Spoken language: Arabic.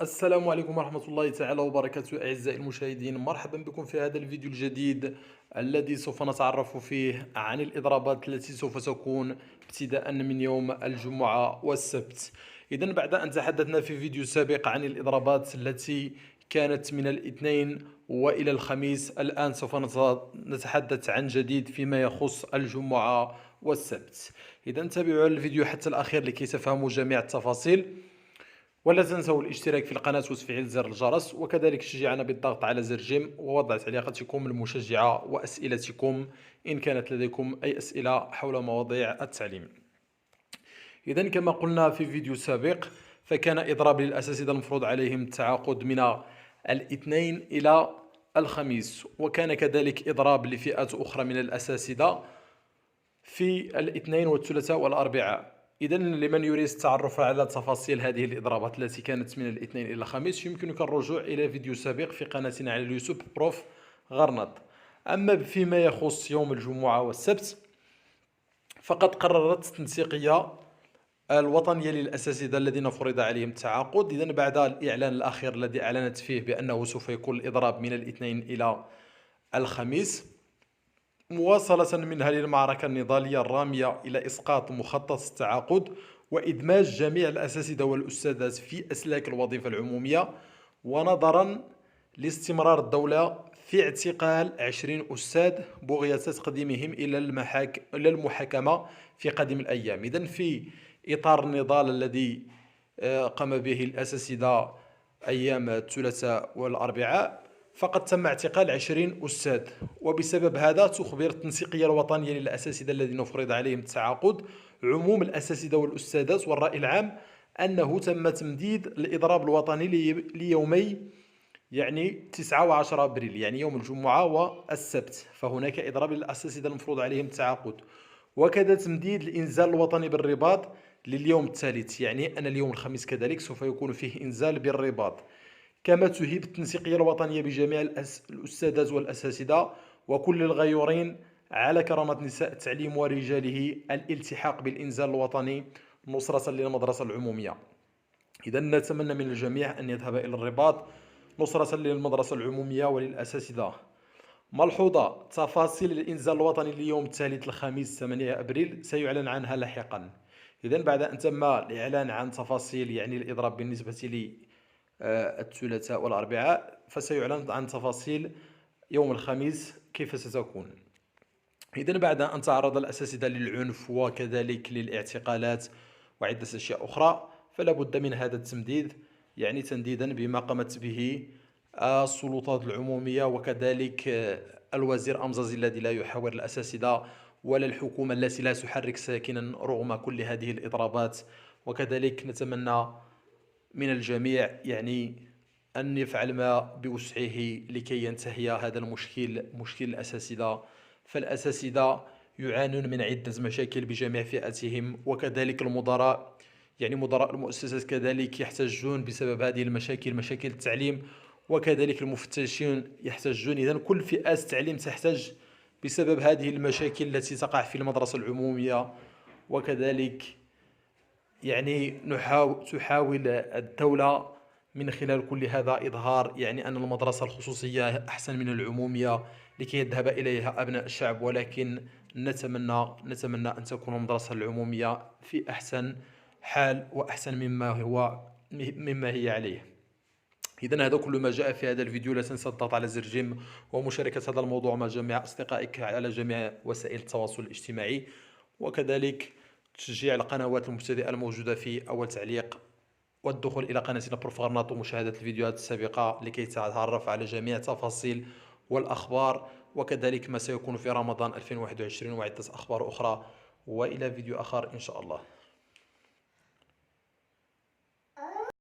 السلام عليكم ورحمة الله تعالى وبركاته أعزائي المشاهدين، مرحبا بكم في هذا الفيديو الجديد الذي سوف نتعرف فيه عن الإضرابات التي سوف تكون ابتداء من يوم الجمعة والسبت. إذا بعد أن تحدثنا في فيديو سابق عن الإضرابات التي كانت من الاثنين وإلى الخميس، الآن سوف نتحدث عن جديد فيما يخص الجمعة والسبت. إذا تابعوا الفيديو حتى الأخير لكي تفهموا جميع التفاصيل، ولا تنسوا الاشتراك في القناة وتفعيل زر الجرس، وكذلك تشجيعنا بالضغط على زر جيم ووضع تعليقاتكم المشجعة وأسئلتكم إن كانت لديكم أي أسئلة حول مواضيع التعليم. إذا كما قلنا في فيديو سابق، فكان إضراب للأساتذة المفروض عليهم التعاقد من الاثنين إلى الخميس، وكان كذلك إضراب لفئات أخرى من الأساتذة في الاثنين والثلاثاء والأربعاء. إذا لمن يريد التعرف على تفاصيل هذه الإضرابات التي كانت من الاثنين إلى الخميس، يمكنك الرجوع إلى فيديو سابق في قناتنا على اليوتيوب بروف غرناط. أما فيما يخص يوم الجمعة والسبت، فقد قررت التنسيقية الوطنية للأساتذة الذين فرض عليهم التعاقد، إذا بعد الإعلان الأخير الذي أعلنت فيه بأنه سوف يكون الإضراب من الاثنين إلى الخميس، مواصلة منها للمعركة النضالية الرامية إلى إسقاط مخطط التعاقد وإدماج جميع الأساتذة والأستاذات في أسلاك الوظيفة العمومية، ونظرا لاستمرار الدولة في اعتقال 20 أستاذ بغية تقديمهم إلى المحاكمة في قادم الأيام. إذن في إطار النضال الذي قام به الأساتذة أيام الثلاثاء والأربعاء، فقد تم اعتقال 20 أستاذ، وبسبب هذا تخبر التنسيقية الوطنية للأساتذة الذين فرض عليهم التعاقد عموم الأساتذة والأستاذات والرأي العام أنه تم تمديد الإضراب الوطني ليومي، يعني 9 و10 أبريل، يعني يوم الجمعة والسبت، فهناك إضراب للأساتذة المفروض عليهم التعاقد، وكذا تمديد الإنزال الوطني بالرباط لليوم الثالث، يعني أن اليوم الخميس كذلك سوف يكون فيه إنزال بالرباط. كما تهيب التنسيقية الوطنية بجميع الأستاذات والأساتذة وكل الغيورين على كرامة نساء التعليم ورجاله الالتحاق بالإنزال الوطني نصرة للمدرسة العمومية. إذا نتمنى من الجميع أن يذهب إلى الرباط نصرة للمدرسة العمومية وللأساتذة. ملحوظة: تفاصيل الإنزال الوطني اليوم الثالث الخميس 8 أبريل سيعلن عنها لاحقا. إذا بعد أن تم الإعلان عن تفاصيل يعني الإضراب بالنسبة لي الثلاثاء والأربعاء، فسيعلن عن تفاصيل يوم الخميس كيف ستكون. إذن بعد أن تعرض الأساتذة للعنف وكذلك للاعتقالات وعدة أشياء أخرى، فلا بد من هذا التمديد، يعني تنديدا بما قامت به السلطات العمومية وكذلك الوزير أمزازي الذي لا يحاور الأساتذة، ولا الحكومة التي لا تحرك ساكنا رغم كل هذه الإضرابات. وكذلك نتمنى من الجميع يعني أن يفعل ما بوسعه لكي ينتهي هذا المشكل، مشكل الأساتذة. فالأساتذة يعانون من عدة مشاكل بجميع فئاتهم، وكذلك المدراء، يعني مدراء المؤسسات كذلك يحتجون بسبب هذه المشاكل، مشاكل التعليم، وكذلك المفتشين يحتجون. إذن كل فئات التعليم تحتاج بسبب هذه المشاكل التي تقع في المدرسة العمومية. وكذلك يعني تحاول الدولة من خلال كل هذا إظهار يعني أن المدرسة الخصوصية أحسن من العمومية لكي يذهب إليها أبناء الشعب، ولكن نتمنى أن تكون المدرسة العمومية في أحسن حال وأحسن مما هي عليه. إذن هذا كل ما جاء في هذا الفيديو. لا تنسى الضغط على زر جيم ومشاركة هذا الموضوع مع جميع أصدقائك على جميع وسائل التواصل الاجتماعي، وكذلك تشجيع القنوات المبتدئة الموجودة في أول تعليق، والدخول إلى قناتنا بروف غرناط ومشاهدة الفيديوهات السابقة لكي تتعرف على جميع التفاصيل والأخبار، وكذلك ما سيكون في رمضان 2021 وعدة أخبار أخرى. وإلى فيديو آخر إن شاء الله.